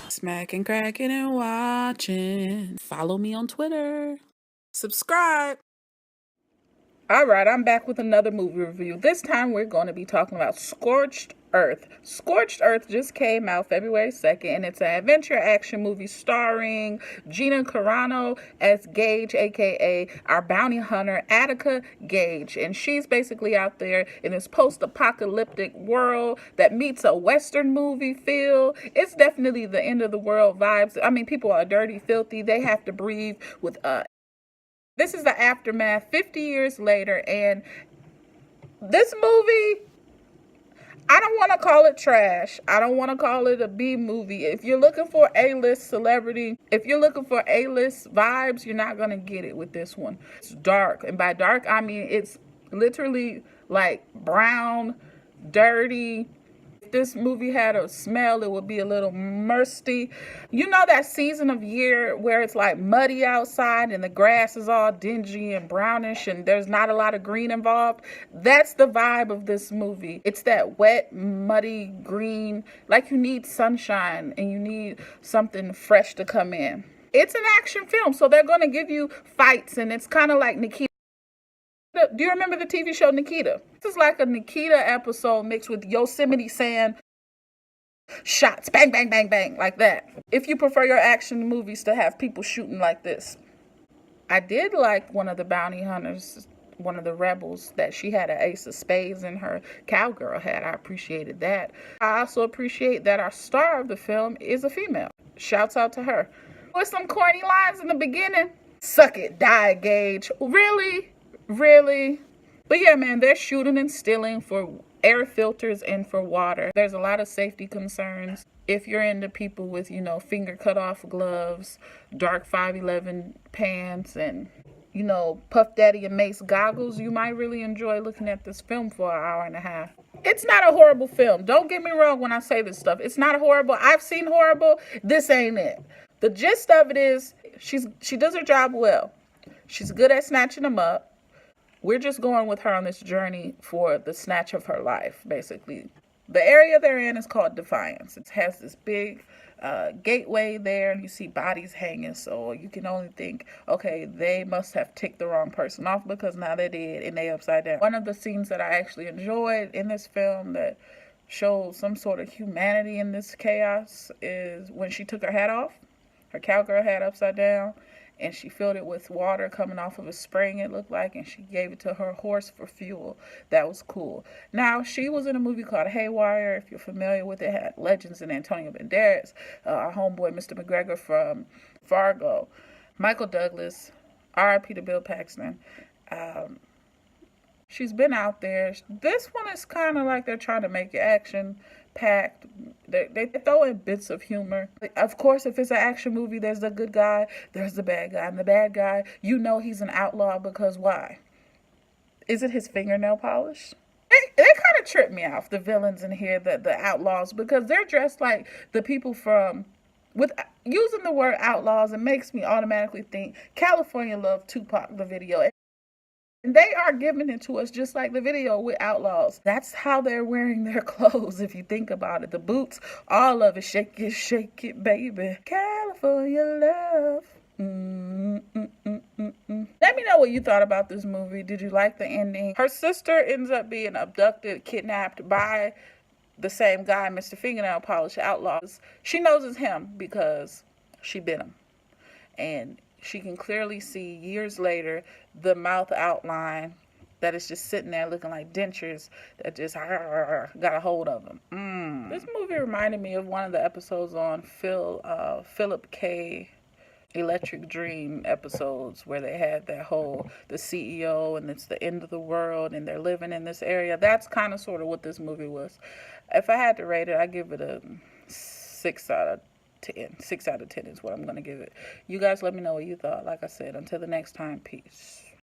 Smacking, cracking, and watching. Follow me on Twitter. Subscribe. All right, I'm back with another movie review. This time we're going to be talking about Scorched Earth. Scorched Earth just came out February 2nd, and it's an adventure action movie starring Gina Carano as Gage, aka our bounty hunter, Attica Gage. And she's basically out there in this post-apocalyptic world that meets a Western movie feel. It's definitely the end of the world vibes. I mean, people are dirty, filthy. They have to breathe with this is the aftermath 50 years later, and this movie, I don't want to call it trash. I don't want to call it a B movie. If you're looking for A-list celebrity, if you're looking for A-list vibes, you're not going to get it with this one. It's dark, and by dark, I mean it's literally like brown, dirty. If this movie had a smell, it would be a little musty. You know that season of year where it's like muddy outside and the grass is all dingy and brownish and there's not a lot of green involved? That's the vibe of this movie. It's that wet, muddy green, like you need sunshine and you need something fresh to come in. It's an action film, so they're going to give you fights, and it's kind of like Nikita. Do you remember the TV show Nikita? This is like a Nikita episode mixed with Yosemite Sam shots. Bang, bang, bang, bang. Like that. If you prefer your action movies to have people shooting like this. I did like one of the bounty hunters, one of the rebels, that she had an ace of spades in her cowgirl hat. I appreciated that. I also appreciate that our star of the film is a female. Shouts out to her. With some corny lines in the beginning. Suck it, die, Gage. Really? Really? But yeah, man, they're shooting and stealing for air filters and for water. There's a lot of safety concerns. If you're into people with, finger cut off gloves, dark 511 pants, and, Puff Daddy and Mace goggles, you might really enjoy looking at this film for an hour and a half. It's not a horrible film. Don't get me wrong when I say this stuff. It's not horrible. I've seen horrible. This ain't it. The gist of it is she does her job well. She's good at snatching them up. We're just going with her on this journey for the snatch of her life, basically. The area they're in is called Defiance. It has this big gateway there, and you see bodies hanging, so you can only think, okay, they must have ticked the wrong person off because now they're dead and they upside down. One of the scenes that I actually enjoyed in this film that showed some sort of humanity in this chaos is when she took her hat off, her cowgirl hat upside down, and she filled it with water coming off of a spring, it looked like, and she gave it to her horse for fuel. That was cool. Now, she was in a movie called Haywire. If you're familiar with it, it had legends in Antonio Banderas, our homeboy Mr. McGregor from Fargo, Michael Douglas, R.I.P. to Bill Paxton. She's been out there. This one is kind of like they're trying to make it action-packed. They throw in bits of humor. Of course, if it's an action movie, there's the good guy, there's the bad guy. And the bad guy, he's an outlaw because why? Is it his fingernail polish? They kind of trip me off, the villains in here, the outlaws, because they're dressed like the people from... With using the word outlaws, it makes me automatically think California Love Tupac, the video. And they are giving it to us just like the video with outlaws. That's how they're wearing their clothes, if you think about it. The boots, all of it. Shake it, baby. California love. Let me know what you thought about this movie. Did you like the ending? Her sister ends up being abducted, kidnapped by the same guy, Mr. Fingernail Polish Outlaws. She knows it's him because she bit him. And she can clearly see years later the mouth outline that is just sitting there looking like dentures that just got a hold of him. This movie reminded me of one of the episodes on Philip K. Electric Dream episodes where they had that whole, the CEO and it's the end of the world and they're living in this area. That's kind of sort of what this movie was. If I had to rate it, I'd give it a 6 out of 10. 6 out of 10 is what I'm going to give it. You guys let me know what you thought. Like I said, until the next time, peace.